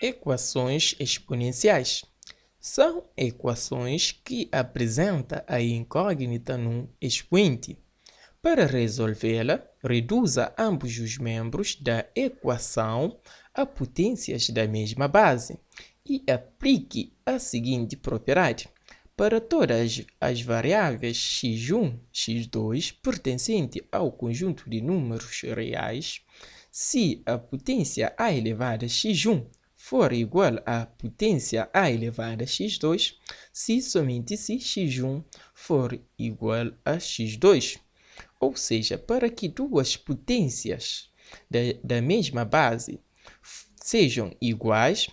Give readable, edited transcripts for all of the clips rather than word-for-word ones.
Equações exponenciais são equações que apresentam a incógnita num expoente. Para resolvê-la, reduza ambos os membros da equação a potências da mesma base e aplique a seguinte propriedade. Para todas as variáveis x1, x2 pertencentes ao conjunto de números reais, se a potência a elevada a x1 for igual à potência a elevada a x2, se somente se x1 for igual a x2. Ou seja, para que duas potências da mesma base sejam iguais,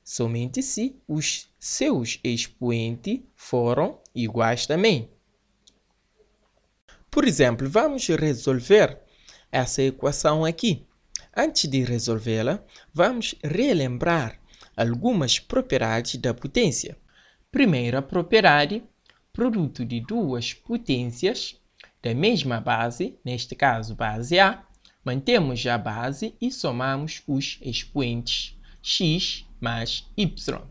somente se os seus expoentes foram iguais também. Por exemplo, vamos resolver essa equação aqui. Antes de resolvê-la, vamos relembrar algumas propriedades da potência. Primeira propriedade, produto de duas potências da mesma base, neste caso base A, mantemos a base e somamos os expoentes x mais y.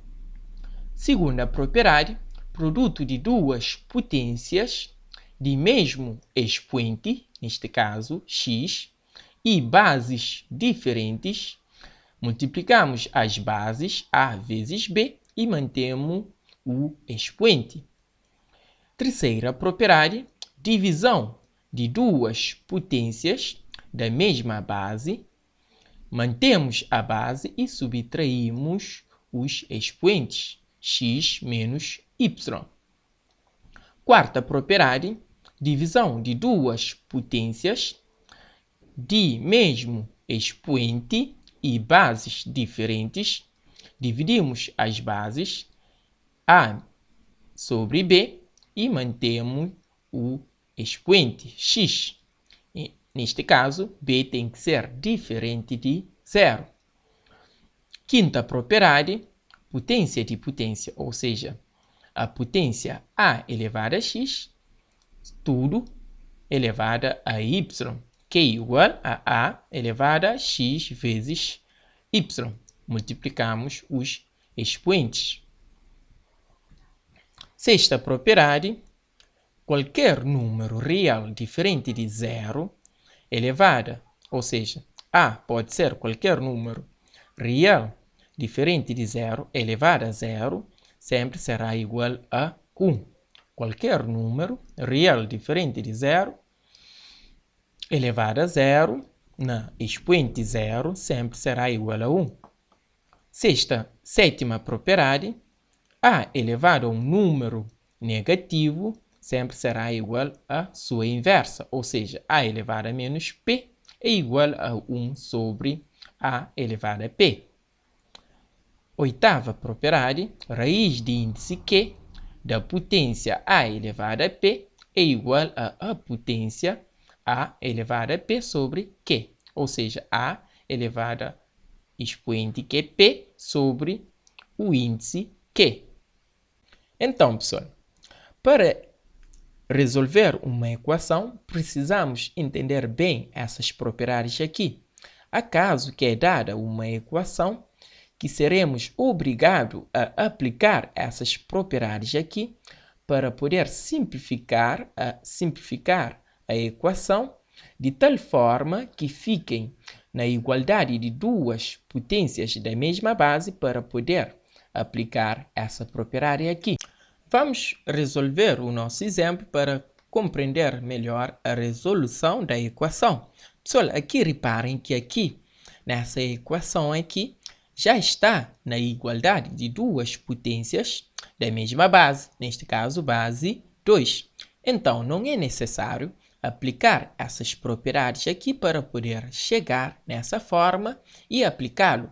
Segunda propriedade, produto de duas potências de mesmo expoente, neste caso x, e bases diferentes, multiplicamos as bases A vezes B e mantemos o expoente. Terceira propriedade, divisão de duas potências da mesma base, mantemos a base e subtraímos os expoentes x menos y. Quarta propriedade, divisão de duas potências de mesmo expoente e bases diferentes, dividimos as bases A sobre B e mantemos o expoente x. Neste caso, B tem que ser diferente de zero. Quinta propriedade, potência de potência, ou seja, a potência A elevada a x, tudo elevada a y, que é igual a A elevada a x vezes y. Multiplicamos os expoentes. Sexta propriedade, qualquer número real diferente de zero elevada, ou seja, A pode ser qualquer número real diferente de zero elevado a zero, sempre será igual a 1. Qualquer número real diferente de zero elevado a zero, na expoente zero, sempre será igual a 1. Sétima propriedade, A elevado a um número negativo sempre será igual a sua inversa, ou seja, A elevado a menos P é igual a 1 sobre A elevado a P. Oitava propriedade, raiz de índice Q da potência A elevado a P é igual a potência A elevado a P sobre Q, ou seja, A elevado a expoente QP sobre o índice Q. Então, pessoal, para resolver uma equação, precisamos entender bem essas propriedades aqui. Acaso que é dada uma equação, que seremos obrigados a aplicar essas propriedades aqui para poder simplificar a equação de tal forma que fiquem na igualdade de duas potências da mesma base para poder aplicar essa propriedade aqui. Vamos resolver o nosso exemplo para compreender melhor a resolução da equação. Pessoal, aqui reparem que aqui, nessa equação aqui, já está na igualdade de duas potências da mesma base, neste caso, base 2. Então, não é necessário aplicar essas propriedades aqui para poder chegar nessa forma e aplicá-lo.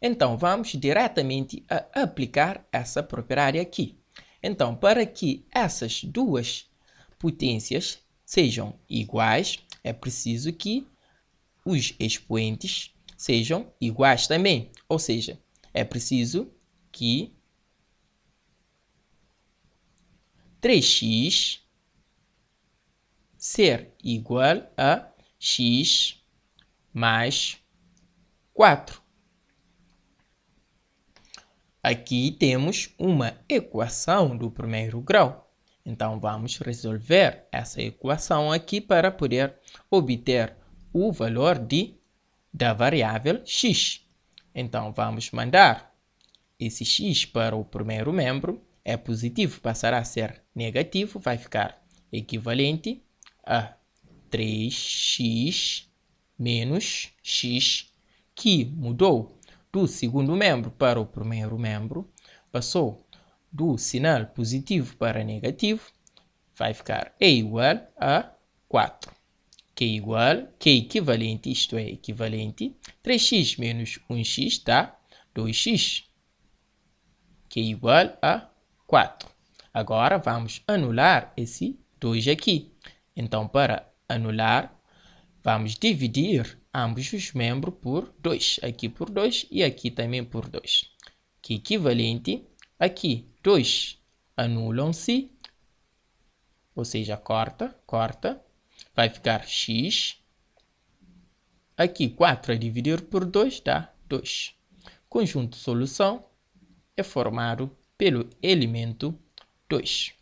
Então, vamos diretamente a aplicar essa propriedade aqui. Então, para que essas duas potências sejam iguais, é preciso que os expoentes sejam iguais também. Ou seja, é preciso que 3x ser igual a x mais 4. Aqui temos uma equação do primeiro grau. Então, vamos resolver essa equação aqui para poder obter o valor da variável x. Então, vamos mandar esse x para o primeiro membro. É positivo, passará a ser negativo, vai ficar equivalente a 3x menos x, que mudou do segundo membro para o primeiro membro, passou do sinal positivo para negativo, vai ficar é igual a 4, que é equivalente, isto é equivalente, 3x menos 1x dá 2x, que é igual a 4. Agora vamos anular esse 2 aqui. Então, para anular, vamos dividir ambos os membros por 2. Aqui por 2 e aqui também por 2. Que é equivalente, aqui 2 anulam-se, ou seja, corta. Vai ficar x. Aqui 4 a dividir por 2 dá 2. Conjunto de solução é formado pelo elemento 2.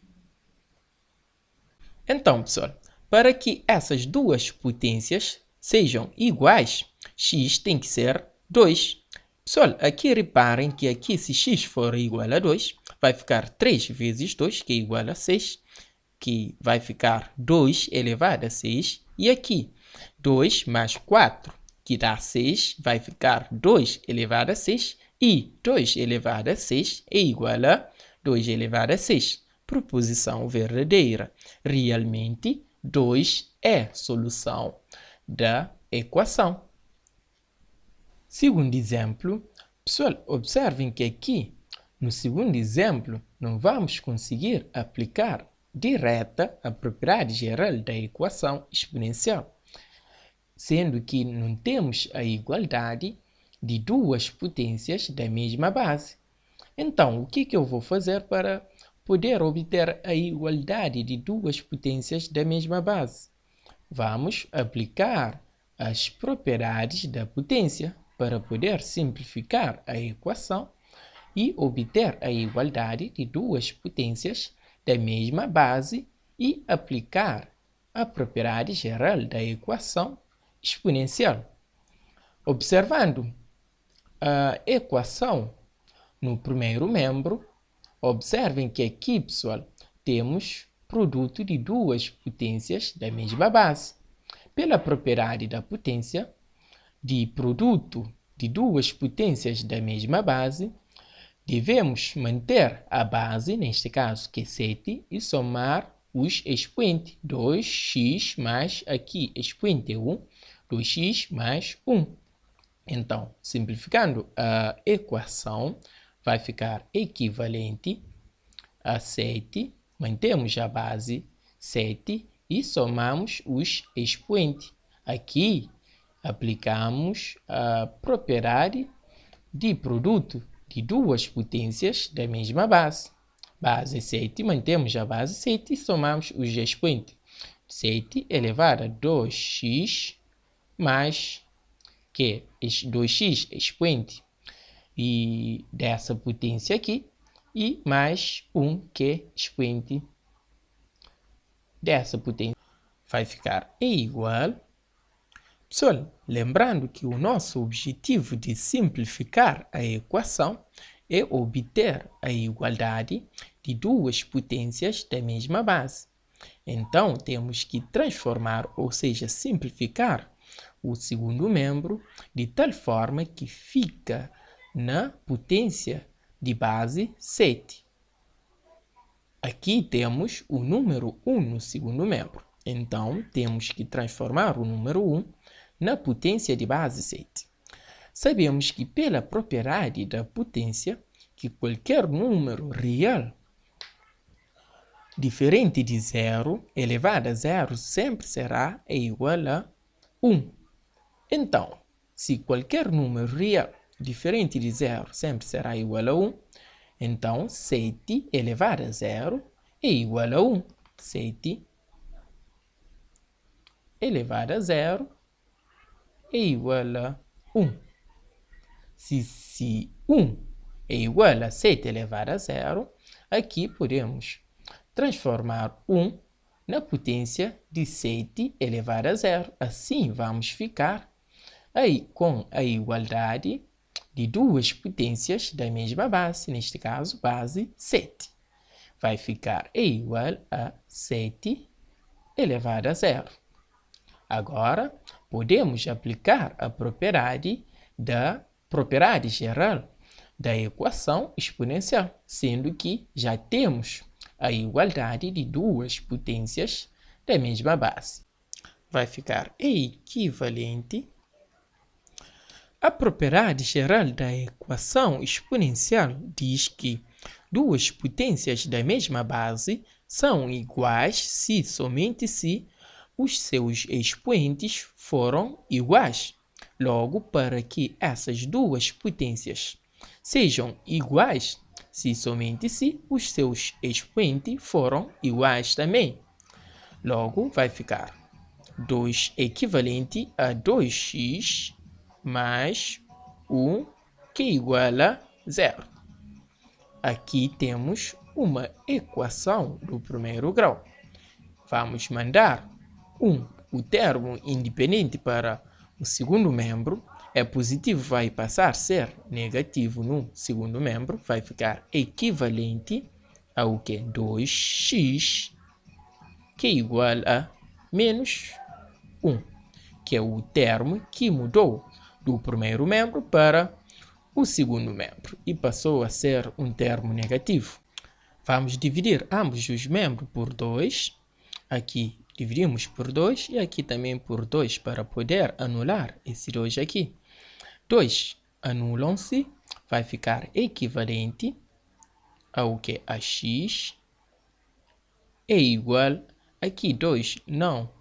Então, pessoal, para que essas duas potências sejam iguais, x tem que ser 2. Pessoal, aqui reparem que aqui se x for igual a 2, vai ficar 3 vezes 2, que é igual a 6, que vai ficar 2 elevado a 6. E aqui, 2 mais 4, que dá 6, vai ficar 2 elevado a 6. E 2 elevado a 6 é igual a 2 elevado a 6. Proposição verdadeira. Realmente, 2 é solução da equação. Segundo exemplo, pessoal, observem que aqui, no segundo exemplo, não vamos conseguir aplicar direta a propriedade geral da equação exponencial, sendo que não temos a igualdade de duas potências da mesma base. Então, o que eu vou fazer para poder obter a igualdade de duas potências da mesma base? Vamos aplicar as propriedades da potência para poder simplificar a equação e obter a igualdade de duas potências da mesma base e aplicar a propriedade geral da equação exponencial. Observando a equação no primeiro membro, observem que aqui, pessoal, temos produto de duas potências da mesma base. Pela propriedade da potência, de produto de duas potências da mesma base, devemos manter a base, neste caso que é 7, e somar os expoentes. 2x mais aqui expoente 1, 2x mais 1. Então, simplificando a equação, vai ficar equivalente a 7, mantemos a base 7 e somamos os expoentes. Aqui, aplicamos a propriedade de produto de duas potências da mesma base. Base 7, mantemos a base 7 e somamos os expoentes. 7 elevado a 2x mais que é 2x expoente e dessa potência aqui, e mais 1 que é expoente dessa potência. Vai ficar igual. Pessoal, lembrando que o nosso objetivo de simplificar a equação é obter a igualdade de duas potências da mesma base. Então, temos que transformar, ou seja, simplificar o segundo membro de tal forma que fica na potência de base 7. Aqui temos o número 1 no segundo membro. Então, temos que transformar o número 1 na potência de base 7. Sabemos que pela propriedade da potência, que qualquer número real diferente de 0 elevado a 0 sempre será igual a 1. Então, se qualquer número real diferente de 0 sempre será igual a 1, então 7 elevado a 0 é igual a 1. 7 elevado a 0 é igual a 1. Se 1 é igual a 7 elevado a 0, aqui podemos transformar 1 na potência de 7 elevado a 0. Assim, vamos ficar aí com a igualdade de duas potências da mesma base, neste caso, base 7. Vai ficar igual a 7 elevado a 0. Agora, podemos aplicar a propriedade geral da equação exponencial, sendo que já temos a igualdade de duas potências da mesma base. Vai ficar equivalente. A propriedade geral da equação exponencial diz que duas potências da mesma base são iguais se somente se os seus expoentes foram iguais. Logo, para que essas duas potências sejam iguais, se somente se os seus expoentes foram iguais também. Logo, vai ficar 2 equivalente a 2x mais 1, que é igual a 0. Aqui temos uma equação do primeiro grau. Vamos mandar o termo independente para o segundo membro. É positivo, vai passar a ser negativo no segundo membro. Vai ficar equivalente ao que? 2x, que é igual a menos 1, que é o termo que mudou do primeiro membro para o segundo membro e passou a ser um termo negativo. Vamos dividir ambos os membros por 2. Aqui dividimos por 2 e aqui também por 2 para poder anular esse 2 aqui. 2 anulam-se, vai ficar equivalente ao que? A x é igual, aqui 2 não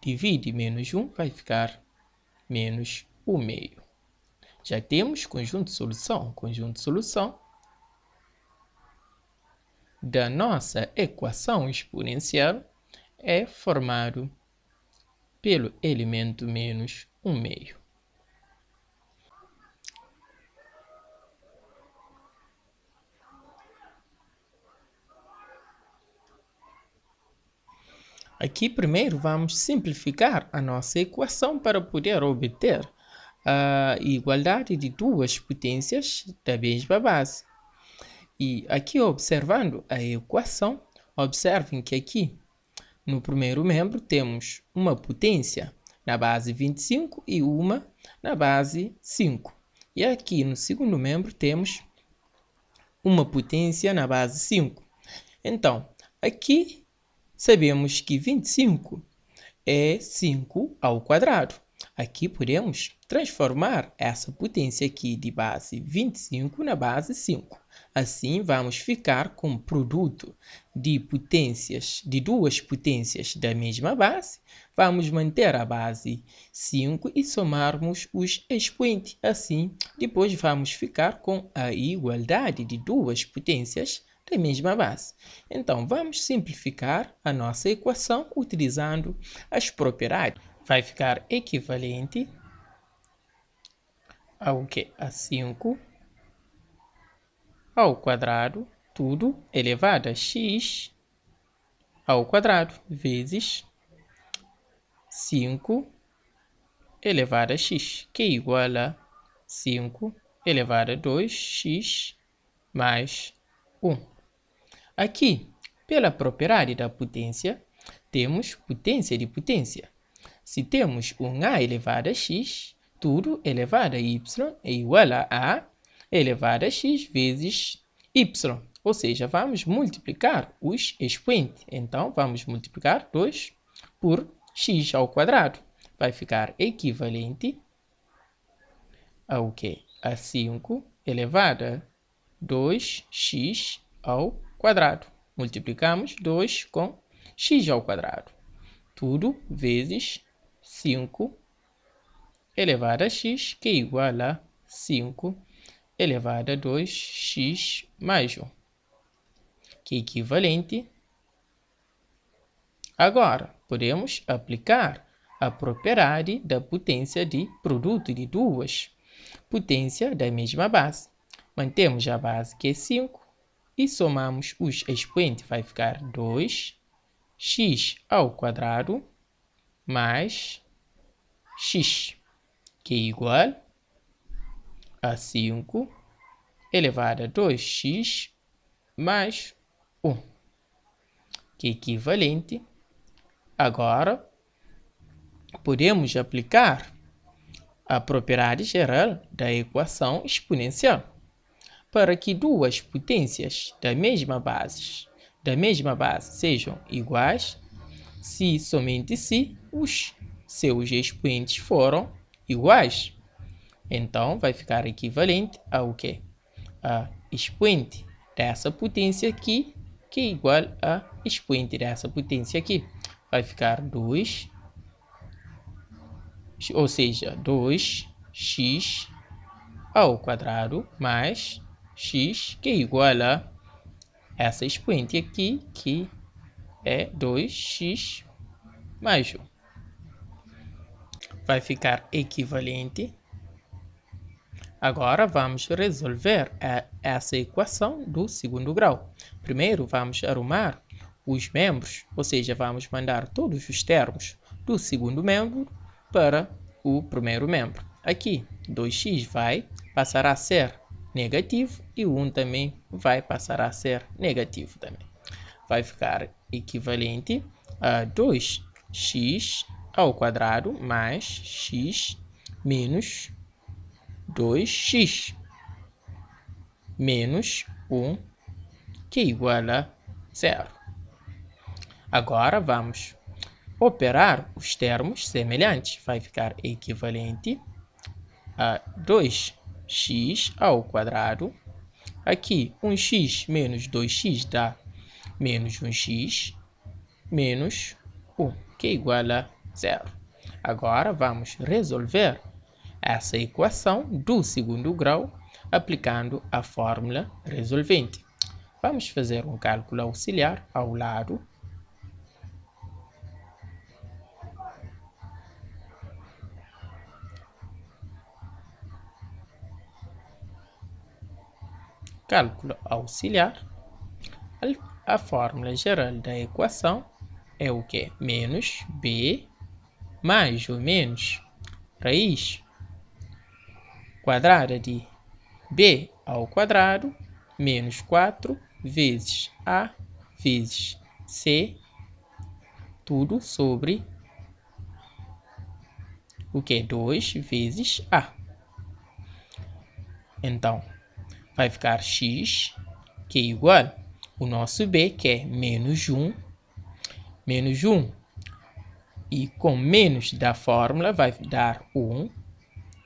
divide menos 1, vai ficar menos o meio. Já temos conjunto de solução. Conjunto de solução da nossa equação exponencial é formado pelo elemento menos 1 meio. Aqui primeiro vamos simplificar a nossa equação para poder obter a igualdade de duas potências da mesma base. E aqui observando a equação, observem que aqui no primeiro membro temos uma potência na base 25 e uma na base 5. E aqui no segundo membro temos uma potência na base 5. Então, aqui sabemos que 25 é 5 ao quadrado. Aqui podemos transformar essa potência aqui de base 25 na base 5. Assim, vamos ficar com o produto de potências, de duas potências da mesma base. Vamos manter a base 5 e somarmos os expoentes. Assim, depois vamos ficar com a igualdade de duas potências da mesma base. Então, vamos simplificar a nossa equação utilizando as propriedades. Vai ficar equivalente ao que? A 5 ao quadrado, tudo elevado a x ao quadrado, vezes 5 elevado a x, que é igual a 5 elevado a 2x mais 1. Aqui, pela propriedade da potência, temos potência de potência. Se temos um a elevado a x, tudo elevado a y é igual a elevado a x vezes y. Ou seja, vamos multiplicar os expoentes. Então, vamos multiplicar 2 por x ao quadrado. Vai ficar equivalente ao que? A 5 elevado a 2x ao quadrado. Multiplicamos 2 com x ao quadrado. Tudo vezes 5 elevado a x, que é igual a 5 elevado a 2x mais 1, que é equivalente. Agora, podemos aplicar a propriedade da potência de produto de duas potências da mesma base. mantemos a base que é 5 e somamos os expoentes. Vai ficar 2x ao quadrado mais x, que é igual a 5 elevado a 2x mais 1, que é equivalente. Agora, podemos aplicar a propriedade geral da equação exponencial para que duas potências da mesma base sejam iguais se somente se os seus expoentes foram iguais. Então, vai ficar equivalente ao quê? A expoente dessa potência aqui, que é igual a expoente dessa potência aqui. Vai ficar 2, ou seja, 2x ao quadrado mais x, que é igual a essa expoente aqui, que é 2x mais 1. Vai ficar equivalente. Agora, vamos resolver essa equação do segundo grau. Primeiro, vamos arrumar os membros, ou seja, vamos mandar todos os termos do segundo membro para o primeiro membro. Aqui, 2x vai passar a ser negativo e o 1 também vai passar a ser negativo também. Vai ficar equivalente a 2x ao quadrado mais x menos 2x menos 1, que é igual a 0. Agora, vamos operar os termos semelhantes. Vai ficar equivalente a 2x ao quadrado. Aqui, 1x menos 2x dá menos 1x menos 1, que é igual a 0. Agora, vamos resolver essa equação do segundo grau aplicando a fórmula resolvente. Vamos fazer um cálculo auxiliar ao lado. Cálculo auxiliar. A fórmula geral da equação é o que? Menos b mais ou menos raiz quadrada de b ao quadrado menos 4 vezes a vezes c, tudo sobre o que? 2 vezes a. Então, vai ficar x, que é igual o nosso b, que é menos 1, e com menos da fórmula vai dar 1,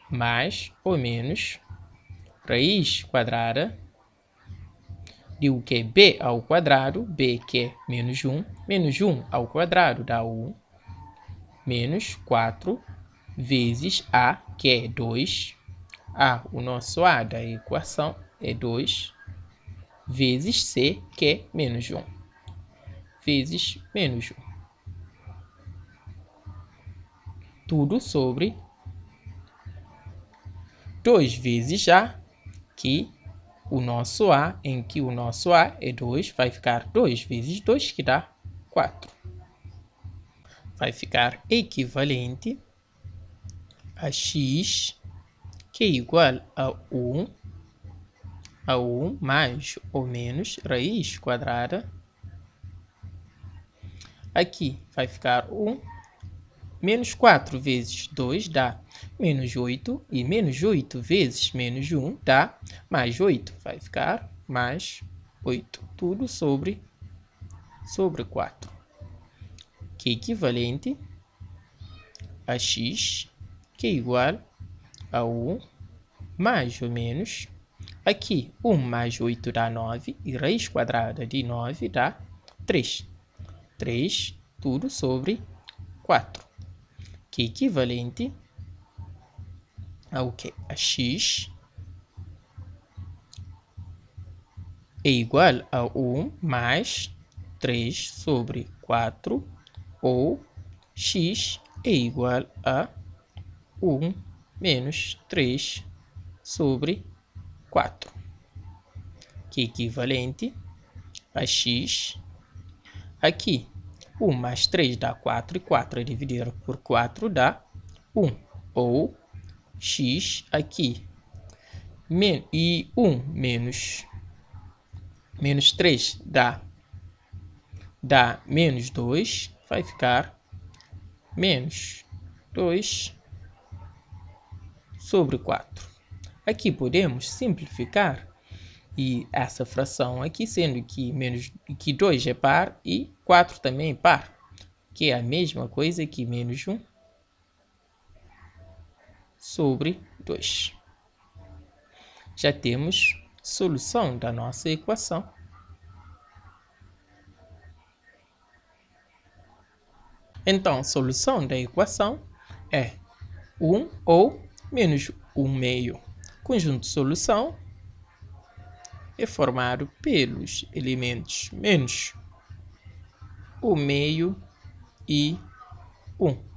mais ou menos raiz quadrada de o que? B ao quadrado, b que é menos 1 ao quadrado dá 1, menos 4 vezes a, que é 2, o nosso a da equação é 2, vezes c, que é menos 1, vezes menos 1. Tudo sobre 2 vezes a, que o nosso a, em que o nosso a é 2, vai ficar 2 vezes 2, que dá 4. Vai ficar equivalente a x, que é igual a 1 mais ou menos raiz quadrada. Aqui vai ficar 1, menos 4 vezes 2 dá menos 8, e menos 8 vezes menos 1 dá mais 8. Vai ficar mais 8, tudo sobre 4, que é equivalente a x, que é igual a 1 mais ou menos, aqui 1 mais 8 dá 9, e raiz quadrada de 9 dá 3. 3, tudo sobre 4, que é equivalente ao que? A x é igual a 1 mais 3 sobre 4, ou x é igual a 1 menos 3 sobre 4. que é equivalente a x. Aqui, 1 mais 3 dá 4, e 4 a dividir por 4 dá 1. Ou x aqui, e 1 menos 3 dá menos 2, vai ficar menos 2 sobre 4. Aqui podemos simplificar e essa fração aqui, sendo que 2 é par e 4 também é par, que é a mesma coisa que menos 1 sobre 2. Já temos solução da nossa equação. Então, a solução da equação é 1 ou menos 1 meio. Conjunto de solução é formado pelos elementos menos 1 meio e 1.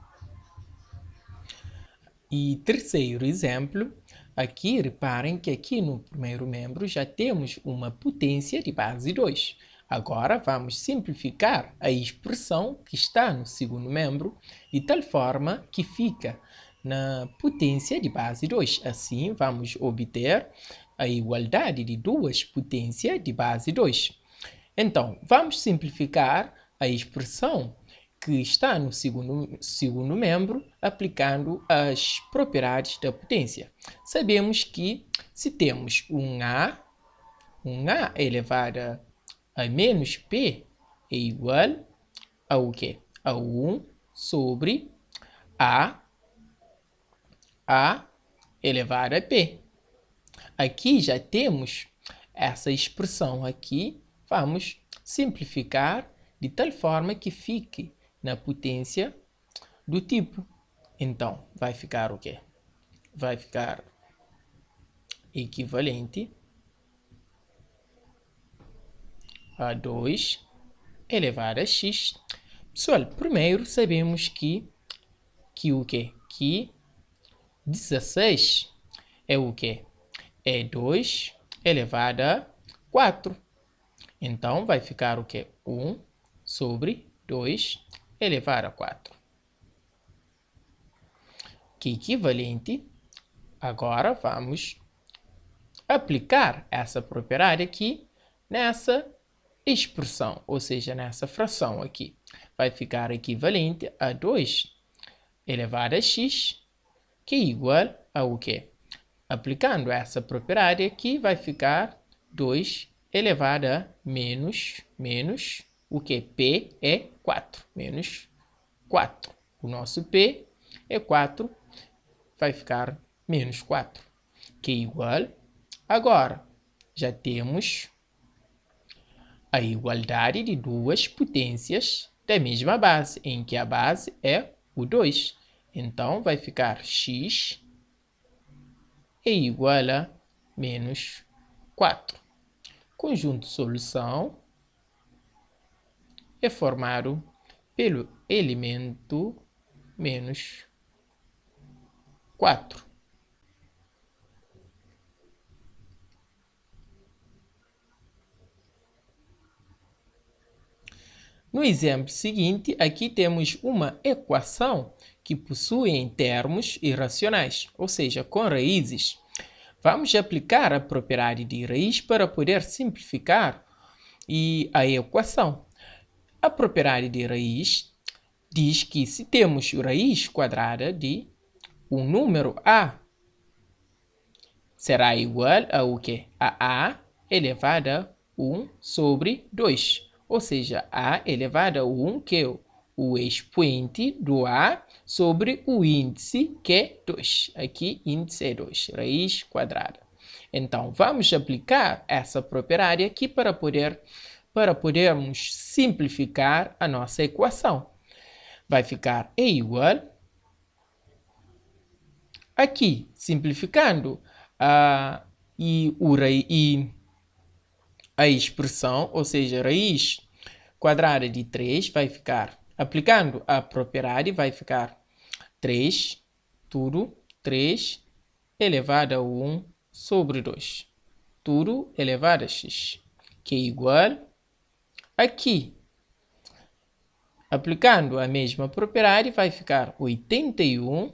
E terceiro exemplo, aqui reparem que aqui no primeiro membro já temos uma potência de base 2. Agora vamos simplificar a expressão que está no segundo membro de tal forma que fica na potência de base 2. Assim, vamos obter a igualdade de duas potências de base 2. Então, vamos simplificar a expressão que está no segundo membro, aplicando as propriedades da potência. Sabemos que se temos um A elevado a menos P é igual ao quê? A 1 sobre A elevado a P. Aqui já temos essa expressão aqui, vamos simplificar de tal forma que fique na potência do tipo. Então, vai ficar o quê? Vai ficar equivalente a 2 elevado a x. Pessoal, primeiro sabemos que o quê? Que 16 é o quê? É 2 elevado a 4. Então, vai ficar o quê? 1 sobre 2 elevado a 4. Que é equivalente. Agora, vamos aplicar essa propriedade aqui nessa expressão, ou seja, nessa fração aqui. Vai ficar equivalente a 2 elevado a x, que é igual ao quê? Aplicando essa propriedade aqui, vai ficar 2 elevado a menos o que? P é 4. Menos 4. O nosso P é 4. Vai ficar menos 4. Que é igual. Agora, já temos a igualdade de duas potências da mesma base, em que a base é o 2. Então, vai ficar x é igual a menos 4. Conjunto de solução é formado pelo elemento menos 4. No exemplo seguinte, aqui temos uma equação que possui termos irracionais, ou seja, com raízes. Vamos aplicar a propriedade de raiz para poder simplificar a equação. A propriedade de raiz diz que se temos raiz quadrada de um número A, será igual ao quê? A elevado a 1 sobre 2. Ou seja, A elevado a 1, que é o expoente do A, sobre o índice, que é 2. Aqui, índice é 2, raiz quadrada. Então, vamos aplicar essa propriedade aqui para podermos simplificar a nossa equação. Vai ficar E igual. Aqui, simplificando a expressão, ou seja, raiz quadrada de 3 vai ficar, aplicando a propriedade, vai ficar 3 elevado a 1 sobre 2. tudo elevado a x, que é igual aqui. Aplicando a mesma propriedade, vai ficar 81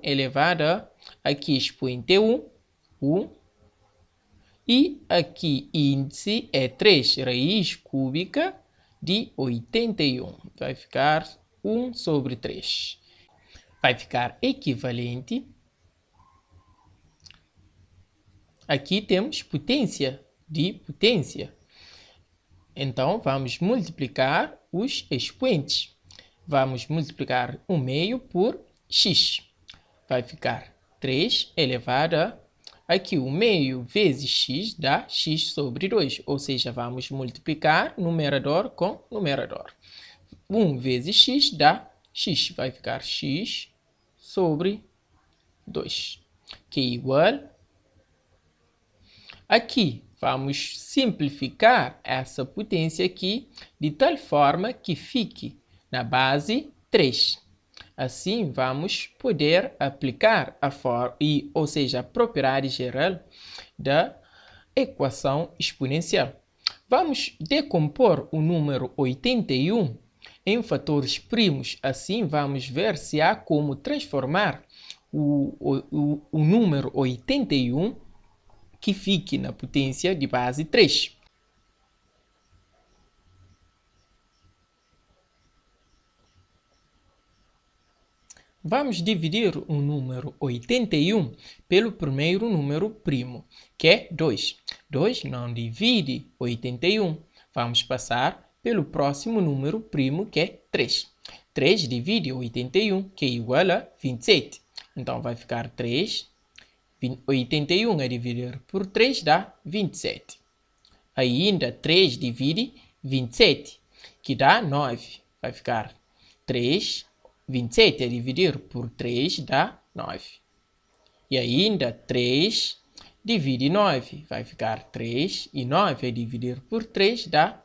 elevado a, aqui expoente é 1, e aqui índice é 3 raiz cúbica de 81. Vai ficar 1 sobre 3. Vai ficar equivalente. Aqui temos potência de potência. Então, vamos multiplicar os expoentes. Vamos multiplicar 1/2 por x. Vai ficar 3 elevado a, aqui 1/2 vezes x dá x sobre 2. Ou seja, vamos multiplicar numerador com numerador. 1 vezes x dá x. Vai ficar x sobre 2. Que é igual. Aqui, vamos simplificar essa potência aqui de tal forma que fique na base 3. Assim, vamos poder aplicar ou seja, a propriedade geral da equação exponencial. Vamos decompor o número 81 em fatores primos. Assim, vamos ver se há como transformar o número 81 que fique na potência de base 3. Vamos dividir o número 81 pelo primeiro número primo, que é 2. 2 não divide 81. Vamos passar pelo próximo número primo, que é 3. 3 divide 81, que é igual a 27. Então, vai ficar 3. 81 a dividir por 3 dá 27. Ainda 3 divide 27, que dá 9. Vai ficar 3. 27 a dividir por 3 dá 9. E ainda 3 divide 9. Vai ficar 3. E 9 a dividir por 3 dá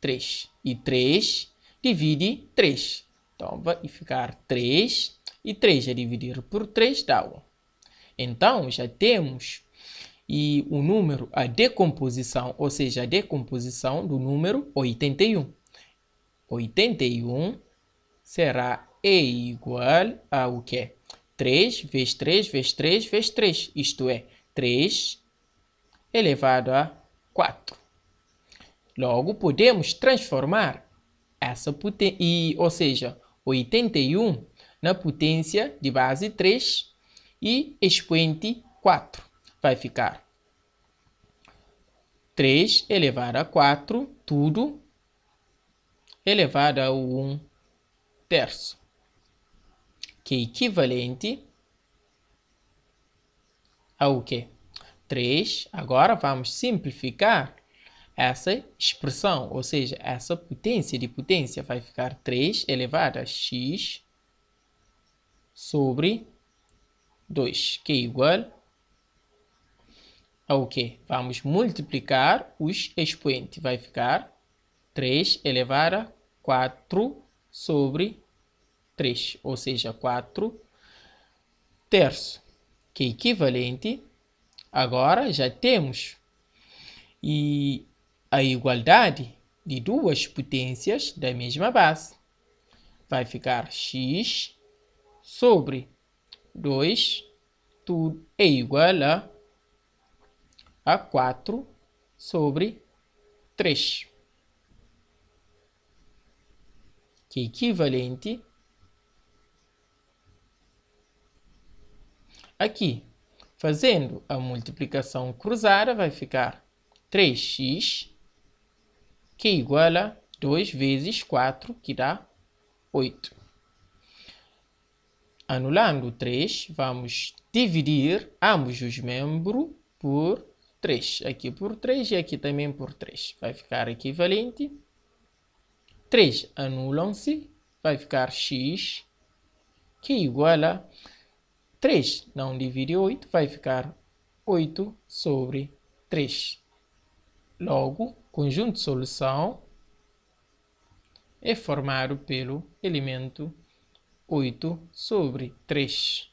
3. E 3 divide 3. Então, vai ficar 3. E 3 a dividir por 3 dá 1. Então, já temos o número, a decomposição, ou seja, a decomposição do número 81. 81 será igual a o quê? 3 vezes 3 vezes 3 vezes 3. Isto é, 3 elevado a 4. Logo, podemos transformar essa potência, ou seja, 81 na potência de base 3 e expoente 4. Vai ficar 3 elevado a 4, tudo elevado a 1 terço, que é equivalente ao quê? 3. Agora vamos simplificar essa expressão, ou seja, essa potência de potência vai ficar 3 elevado a x sobre 2, que é igual ao quê? Vamos multiplicar os expoentes. Vai ficar 3 elevado a 4 sobre 3, ou seja, 4 terço, que é equivalente. Agora já temos a igualdade de duas potências da mesma base. Vai ficar x sobre 2, tudo é igual a 4 sobre 3, que é equivalente aqui. Fazendo a multiplicação cruzada, vai ficar 3x, que é igual a 2 vezes 4, que dá 8. Anulando 3, vamos dividir ambos os membros por 3. Aqui por 3 e aqui também por 3. Vai ficar equivalente. 3 anulam-se, vai ficar x, que é igual a 3 não divide 8, vai ficar 8 sobre 3. Logo, conjunto de solução é formado pelo elemento 8 sobre 3.